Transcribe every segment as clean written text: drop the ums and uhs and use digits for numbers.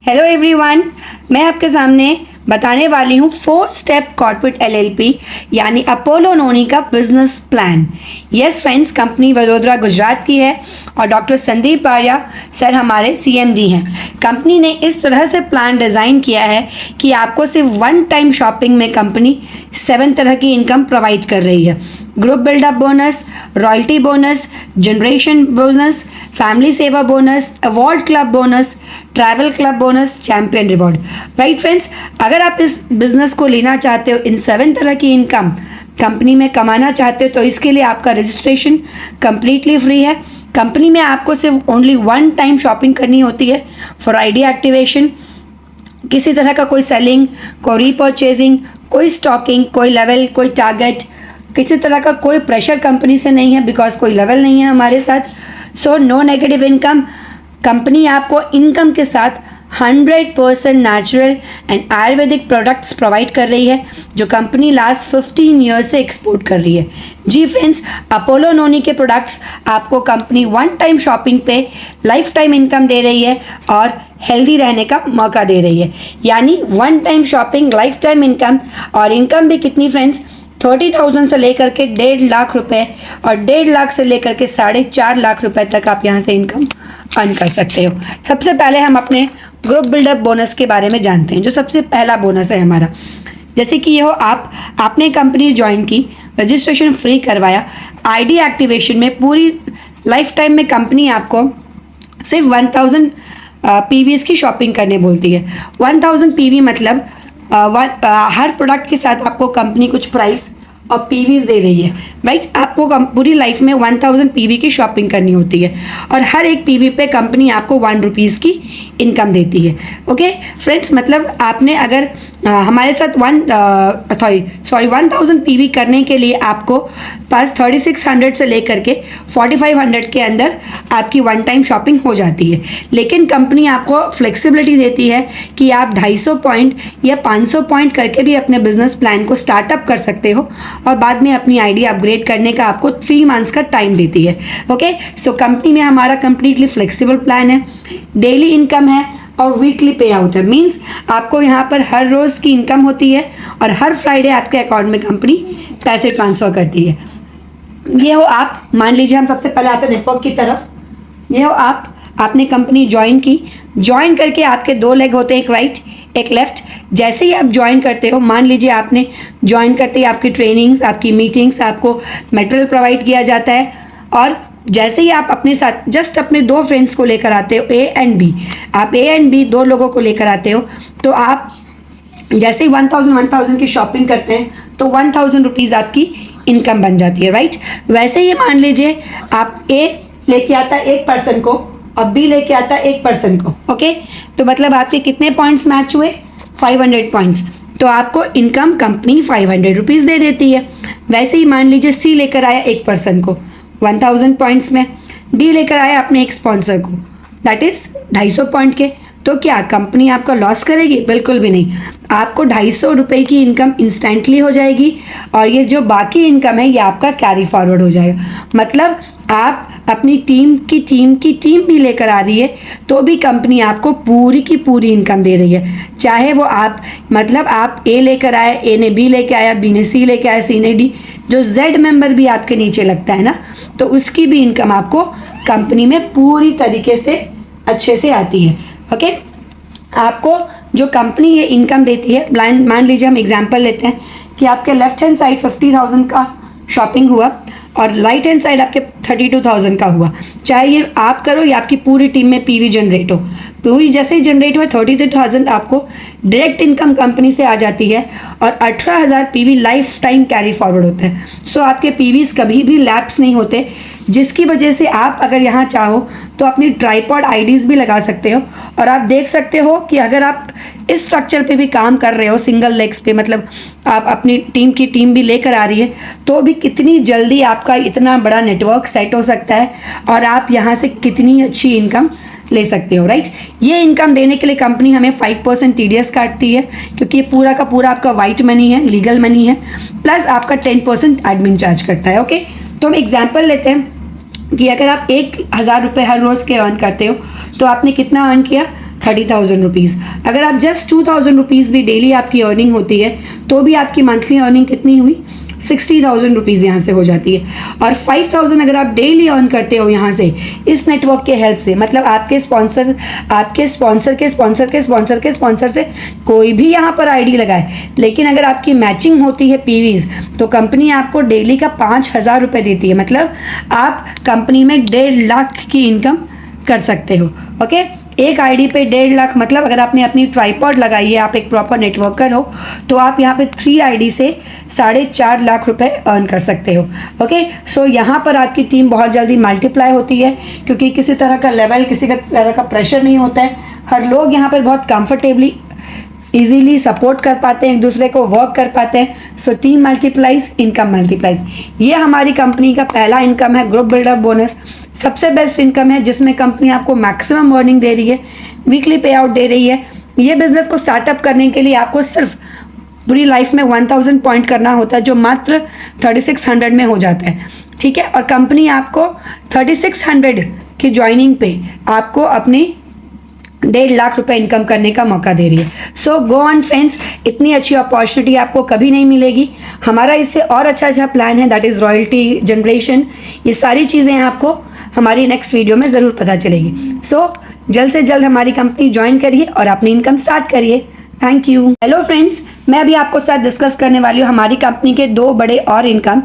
Hello everyone, मैं आपके सामने बताने वाली हूँ 4 स्टेप कॉर्पोरेट एलएलपी यानी अपोलो नोनी का business plan. Yes friends, company Vadodara Gujarat की है और डॉक्टर संदीप आर्या सर हमारे सीएमडी हैं। कंपनी ने इस तरह से प्लान डिज़ाइन किया है कि आपको सिर्फ वन टाइम शॉपिंग में कंपनी 7 तरह की इनकम प्रोवाइड कर रही है। Group buildup bonus, royalty bonus, generation bonus, family सेवा bonus, award club bonus, travel club bonus, champion reward. Right friends, अगर आप इस बिजनेस को लेना चाहते हो, इन 7 तरह की इनकम कंपनी में कमाना चाहते हो, तो इसके लिए आपका रजिस्ट्रेशन कंप्लीटली फ्री है। कंपनी में आपको सिर्फ ओनली वन टाइम शॉपिंग करनी होती है फॉर आइडिया एक्टिवेशन। किसी तरह का कोई सेलिंग, कोई रीपर्चेजिंग, कोई स्टॉकिंग, कोई लेवल, कोई टारगेट, किसी तरह का कोई प्रेशर कंपनी से नहीं है, बिकॉज कोई लेवल नहीं है हमारे साथ। So no negative income. Company आपको इनकम के साथ 100% natural and ayurvedic products provide कर रही है, जो कंपनी लास्ट 15 ईयर्स से एक्सपोर्ट कर रही है। जी फ्रेंड्स, अपोलो नोनी के प्रोडक्ट्स आपको कंपनी वन टाइम शॉपिंग पे लाइफ टाइम इनकम दे रही है और हेल्दी रहने का मौका दे रही है। यानी one time shopping, life time income. और इनकम भी कितनी फ्रेंड्स, 30,000 से लेकर के 1.5 लाख रुपए और 1.5 लाख से लेकर के 4.5 लाख रुपए तक आप यहाँ से इनकम अर्न कर सकते हो। सबसे पहले हम अपने ग्रुप बिल्डअप बोनस के बारे में जानते हैं, जो सबसे पहला बोनस है हमारा। जैसे कि ये हो, आपने कंपनी ज्वाइन की, रजिस्ट्रेशन फ्री करवाया, आईडी एक्टिवेशन में पूरी लाइफ टाइम में कंपनी आपको सिर्फ 1000 पीवीज की शॉपिंग करने बोलती है। 1000 पीवी मतलब हर प्रोडक्ट के साथ आपको कंपनी कुछ प्राइस और पीवीज दे रही है। राइट, आपको पूरी लाइफ में 1000 पीवी की शॉपिंग करनी होती है और हर एक पीवी पे कंपनी आपको 1 रुपीज़ की इनकम देती है। ओके फ्रेंड्स, मतलब आपने अगर हमारे साथ 1000 पीवी करने के लिए आपको पास 3600 से लेकर के 4500 के अंदर आपकी वन टाइम शॉपिंग हो जाती है। लेकिन कंपनी आपको फ्लेक्सिबिलिटी देती है कि आप 250 पॉइंट या 500 पॉइंट करके भी अपने बिजनेस प्लान को स्टार्टअप कर सकते हो और बाद में अपनी आईडी अपग्रेड करने का आपको 3 मंथ्स का टाइम देती है। ओके, सो कंपनी में हमारा कंप्लीटली फ्लेक्सिबल प्लान है, डेली इनकम है और वीकली पे आउट है। मीन्स आपको यहाँ पर हर रोज़ की इनकम होती है और हर फ्राइडे आपके अकाउंट में कंपनी पैसे ट्रांसफ़र करती है। ये हो आप, मान लीजिए हम सबसे पहले आते हैं नेटवर्क की तरफ। ये हो आपने कंपनी ज्वाइन की, ज्वाइन करके आपके 2 लेग होते हैं, एक राइट एक लेफ्ट। जैसे ही आप ज्वाइन करते हो, मान लीजिए आपने ज्वाइन करते ही आपकी ट्रेनिंग्स, आपकी मीटिंग्स, आपको मटेरियल प्रोवाइड किया जाता है और जैसे ही आप अपने साथ जस्ट अपने 2 फ्रेंड्स को लेकर आते हो, ए एंड बी, आप ए एंड बी 2 लोगों को लेकर आते हो, तो आप जैसे ही 1000 की शॉपिंग करते हैं तो 1000 रुपीज़ आपकी इनकम बन जाती है। राइट, वैसे ही मान लीजिए आप ए लेके आता है 1 पर्सन को और बी लेके आता है 1 पर्सन को। ओके, तो मतलब आपके कितने पॉइंट्स मैच हुए, 500 पॉइंट्स, तो आपको इनकम कंपनी 500 रुपीज़ दे देती है। वैसे ही मान लीजिए सी लेकर आया 1 पर्सन को 1000 पॉइंट्स में, डी लेकर आया अपने एक स्पॉन्सर को, दैट इज़ 250 पॉइंट के, तो क्या कंपनी आपका लॉस करेगी? बिल्कुल भी नहीं। आपको 250 रुपये की इनकम इंस्टेंटली हो जाएगी और ये जो बाकी इनकम है ये आपका कैरी फॉरवर्ड हो जाएगा। मतलब आप अपनी टीम की भी लेकर आ रही है तो भी कंपनी आपको पूरी की पूरी इनकम दे रही है। चाहे वो आप मतलब आप ए लेकर आए, ए ने बी लेकर आया, बी ने सी लेकर आया, सी ने डी, जो जेड मेंबर भी आपके नीचे लगता है ना, तो उसकी भी इनकम आपको कंपनी में पूरी तरीके से अच्छे से आती है। ओके, आपको जो कंपनी ये इनकम देती है, मान लीजिए हम एग्जांपल लेते हैं कि आपके लेफ्ट हैंड साइड 50,000 का शॉपिंग हुआ और राइट हैंड साइड आपके 32,000 का हुआ। चाहे ये आप करो या आपकी पूरी टीम में पीवी जनरेट हो, पूरी जैसे ही जनरेट हुआ 32,000 आपको डायरेक्ट इनकम कंपनी से आ जाती है और 18,000 PV life time carry forward होते हैं। सो आपके पीवीज कभी भी लैप्स नहीं होते, जिसकी वजह से आप अगर यहाँ चाहो तो अपनी ट्राइपॉड आईडीज़ भी लगा सकते हो। और आप देख सकते हो कि अगर आप इस स्ट्रक्चर पे भी काम कर रहे हो, सिंगल लेग्स पे, मतलब आप अपनी टीम भी लेकर आ रही है, तो भी कितनी जल्दी आपका इतना बड़ा नेटवर्क सेट हो सकता है और आप यहाँ से कितनी अच्छी इनकम ले सकते हो। राइट, ये इनकम देने के लिए कंपनी हमें 5% TDS काटती है, क्योंकि ये पूरा का पूरा आपका वाइट मनी है, लीगल मनी है, प्लस आपका 10% एडमिन चार्ज करता है। ओके, तो हम एग्जाम्पल लेते हैं कि अगर आप 1000 रुपये हर रोज़ के अर्न करते हो तो आपने कितना अर्न किया, 30,000 रुपीज़। अगर आप जस्ट 2,000 रुपीज़ भी डेली आपकी अर्निंग होती है तो भी आपकी मंथली अर्निंग कितनी हुई, 60,000 रुपीज़ यहाँ से हो जाती है। और 5,000 अगर आप डेली अर्न करते हो यहाँ से इस नेटवर्क के हेल्प से, मतलब आपके स्पॉन्सर से कोई भी यहाँ पर आईडी लगाए, लेकिन अगर आपकी मैचिंग होती है पीवीज तो कंपनी आपको डेली का 5,000 रुपये देती है। मतलब आप कंपनी में 1.5 लाख की इनकम कर सकते हो। ओके, एक आईडी पे 1.5 लाख, मतलब अगर आपने अपनी ट्राइपॉड लगाई है, आप एक प्रॉपर नेटवर्कर हो, तो आप यहाँ पे 3 आईडी से 4.5 लाख रुपए अर्न कर सकते हो। ओके, सो यहाँ पर आपकी टीम बहुत जल्दी मल्टीप्लाई होती है, क्योंकि किसी तरह का लेवल, किसी तरह का प्रेशर नहीं होता है। हर लोग यहाँ पर बहुत कंफर्टेबली इजीली सपोर्ट कर पाते हैं, एक दूसरे को वर्क कर पाते हैं। So team multiplies, income multiplies. ये हमारी कंपनी का पहला इनकम है, ग्रुप बिल्डअप बोनस। सबसे बेस्ट इनकम है जिसमें कंपनी आपको मैक्सिमम अर्निंग दे रही है, वीकली पे आउट दे रही है। ये बिजनेस को स्टार्टअप करने के लिए आपको सिर्फ पूरी लाइफ में 1000 पॉइंट करना होता है, जो मात्र 3600 में हो जाता है। ठीक है, और कंपनी आपको 3600 की ज्वाइनिंग पे आपको अपनी 1.5 लाख रुपए इनकम करने का मौका दे रही है। सो गो ऑन फ्रेंड्स, इतनी अच्छी अपॉर्चुनिटी आपको कभी नहीं मिलेगी। हमारा इससे और अच्छा प्लान है, दैट इज़ रॉयल्टी जनरेशन। ये सारी चीज़ें आपको हमारी नेक्स्ट वीडियो में ज़रूर पता चलेगी। सो जल्द से जल्द हमारी कंपनी ज्वाइन करिए और अपनी इनकम स्टार्ट करिए। Thank you. हेलो फ्रेंड्स, मैं अभी आपको साथ डिस्कस करने वाली हूँ हमारी कंपनी के 2 बड़े और इनकम,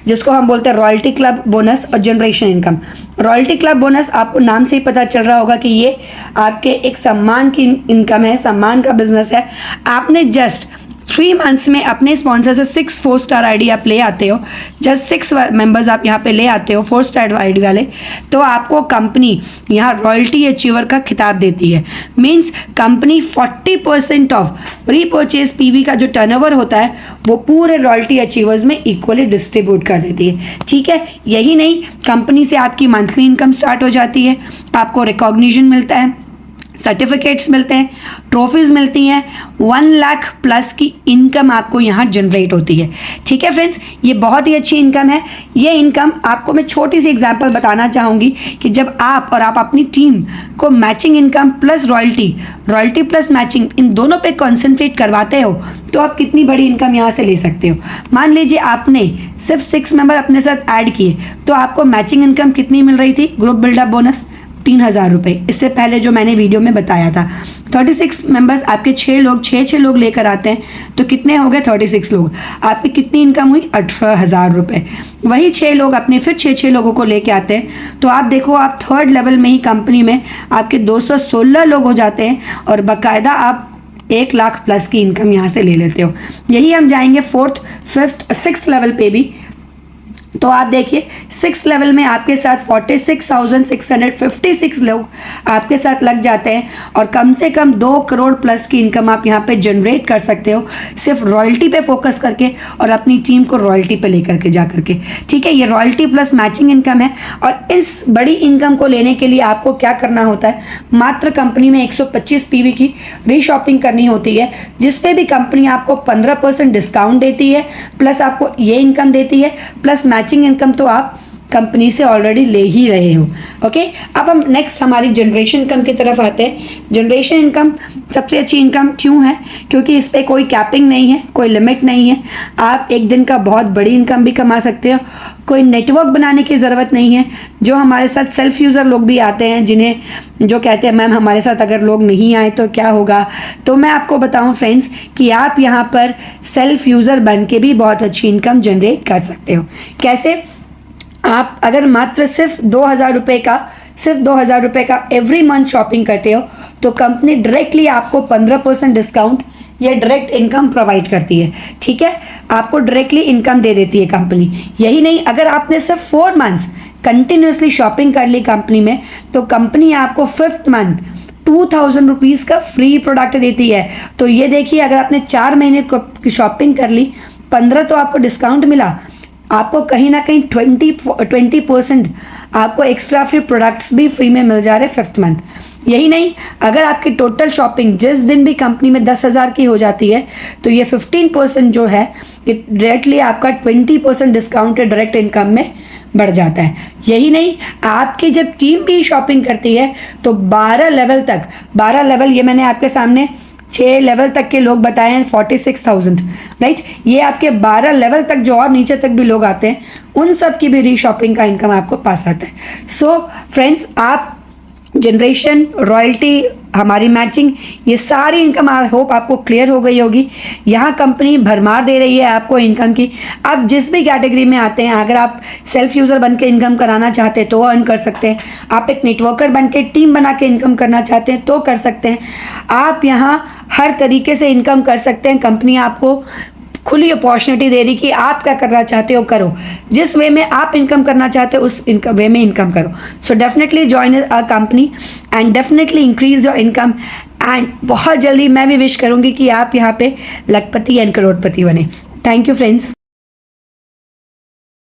जिसको हम बोलते हैं रॉयल्टी क्लब बोनस और generation income. Royalty club bonus, आपको नाम से ही पता चल रहा होगा कि ये आपके एक सम्मान की इनकम है, सम्मान का बिजनेस है। आपने जस्ट 3 मंथ्स में अपने स्पॉन्सर से 6 4 स्टार आईडी आप ले आते हो, जस्ट 6 मेंबर्स आप यहाँ पे ले आते हो 4 स्टार आईडी वाले, तो आपको कंपनी यहाँ रॉयल्टी अचीवर का खिताब देती है। Means company 40% of repurchase PV का जो टर्नओवर होता है वो पूरे रॉयल्टी अचीवर्स में इक्वली डिस्ट्रीब्यूट कर देती है। ठीक है, यही नहीं, कंपनी से आपकी मंथली इनकम स्टार्ट हो जाती है, आपको रिकॉग्निशन मिलता है, सर्टिफिकेट्स मिलते हैं, ट्रॉफीज़ मिलती हैं, 1 लाख प्लस की इनकम आपको यहाँ जनरेट होती है। ठीक है फ्रेंड्स, ये बहुत ही अच्छी इनकम है। ये इनकम आपको मैं छोटी सी एग्जांपल बताना चाहूँगी कि जब आप अपनी टीम को matching income plus royalty plus matching, इन दोनों पे कॉन्सेंट्रेट करवाते हो तो आप कितनी बड़ी इनकम यहाँ से ले सकते हो। मान लीजिए आपने सिर्फ 6 मेंबर अपने साथ ऐड किए तो आपको मैचिंग इनकम कितनी मिल रही थी, ग्रुप बिल्डअप बोनस 3,000 रुपये। इससे पहले जो मैंने वीडियो में बताया था, 36 मेंबर्स आपके 6 लोग लेकर आते हैं तो कितने हो गए, 36 लोग। आपकी कितनी इनकम हुई, 18,000 रुपये। वही 6 लोग अपने फिर 6 लोगों को लेके आते हैं तो आप देखो, आप 3rd लेवल में ही कंपनी में आपके 216 लोग हो जाते हैं और बाकायदा आप 1 लाख प्लस की इनकम यहाँ से ले लेते हो। यही हम जाएंगे 4th 5th 6th लेवल पे भी, तो आप देखिए 6th लेवल में आपके साथ 46,656 लोग आपके साथ लग जाते हैं और कम से कम 2 करोड़ प्लस की इनकम आप यहाँ पे जनरेट कर सकते हो, सिर्फ रॉयल्टी पे फोकस करके और अपनी टीम को रॉयल्टी पे लेकर के जा करके। ठीक है, ये रॉयल्टी प्लस मैचिंग इनकम है। और इस बड़ी इनकम को लेने के लिए आपको क्या करना होता है, मात्र कंपनी में 125 पीवी की रीशॉपिंग करनी होती है, जिसपे भी कंपनी आपको 15% डिस्काउंट देती है, प्लस आपको ये इनकम देती है, प्लस मैचिंग इनकम तो आप कंपनी से ऑलरेडी ले ही रहे हो। ओके, अब हम नेक्स्ट हमारी जनरेशन इनकम की तरफ आते हैं। जनरेशन इनकम सबसे अच्छी इनकम क्यों है, क्योंकि इस पर कोई कैपिंग नहीं है, कोई लिमिट नहीं है। आप एक दिन का बहुत बड़ी इनकम भी कमा सकते हो, कोई नेटवर्क बनाने की ज़रूरत नहीं है। जो हमारे साथ सेल्फ यूज़र लोग भी आते हैं, जिन्हें जो कहते हैं मैम हमारे साथ अगर लोग नहीं आए तो क्या होगा, तो मैं आपको बताऊं फ्रेंड्स कि आप यहाँ पर सेल्फ यूज़र बन के भी बहुत अच्छी इनकम जनरेट कर सकते हो। कैसे, आप अगर मात्र सिर्फ 2,000 रुपये का एवरी मंथ शॉपिंग करते हो तो कंपनी डायरेक्टली आपको 15% डिस्काउंट या डायरेक्ट इनकम प्रोवाइड करती है। ठीक है, आपको डायरेक्टली इनकम दे देती है कंपनी। यही नहीं, अगर आपने सिर्फ 4 मंथ्स कंटिन्यूसली शॉपिंग कर ली कंपनी में तो कंपनी आपको 5th मंथ 2,000 रुपीज़ का फ्री प्रोडक्ट देती है। तो ये देखिए, अगर आपने 4 महीने की शॉपिंग कर ली, 15 तो आपको डिस्काउंट मिला, आपको कहीं ना कहीं 20% आपको एक्स्ट्रा फ्री प्रोडक्ट्स भी फ्री में मिल जा रहे 5th मंथ। यही नहीं, अगर आपकी टोटल शॉपिंग जिस दिन भी कंपनी में 10,000 की हो जाती है तो ये 15% जो है ये डायरेक्टली आपका 20% डिस्काउंटेड डायरेक्ट इनकम में बढ़ जाता है। यही नहीं, आपकी जब टीम भी शॉपिंग करती है तो 12 लेवल ये मैंने आपके सामने 6 लेवल तक के लोग बताए हैं 46,000, राइट। ये आपके 12 लेवल तक जो और नीचे तक भी लोग आते हैं उन सब की भी रीशॉपिंग का इनकम आपको पास आता है। सो फ्रेंड्स, आप जनरेशन, रॉयल्टी, हमारी मैचिंग, ये सारी इनकम आई होप आपको क्लियर हो गई होगी। यहाँ कंपनी भरमार दे रही है आपको इनकम की। आप जिस भी कैटेगरी में आते हैं, अगर आप सेल्फ यूज़र बन के इनकम कराना चाहते हैं तो अर्न कर सकते हैं। आप एक नेटवर्कर बन के टीम बना के इनकम करना चाहते हैं तो कर सकते हैं। आप यहाँ हर तरीके से इनकम कर सकते हैं। कंपनी आपको खुली अपॉर्चुनिटी दे रही कि आप क्या करना चाहते हो करो, जिस वे में आप इनकम करना चाहते हो उस इनकम वे में इनकम करो। So definitely join a company and definitely increase your income. And बहुत जल्दी मैं भी विश करूँगी कि आप यहाँ पे लखपति एंड करोड़पति बने। Thank you friends.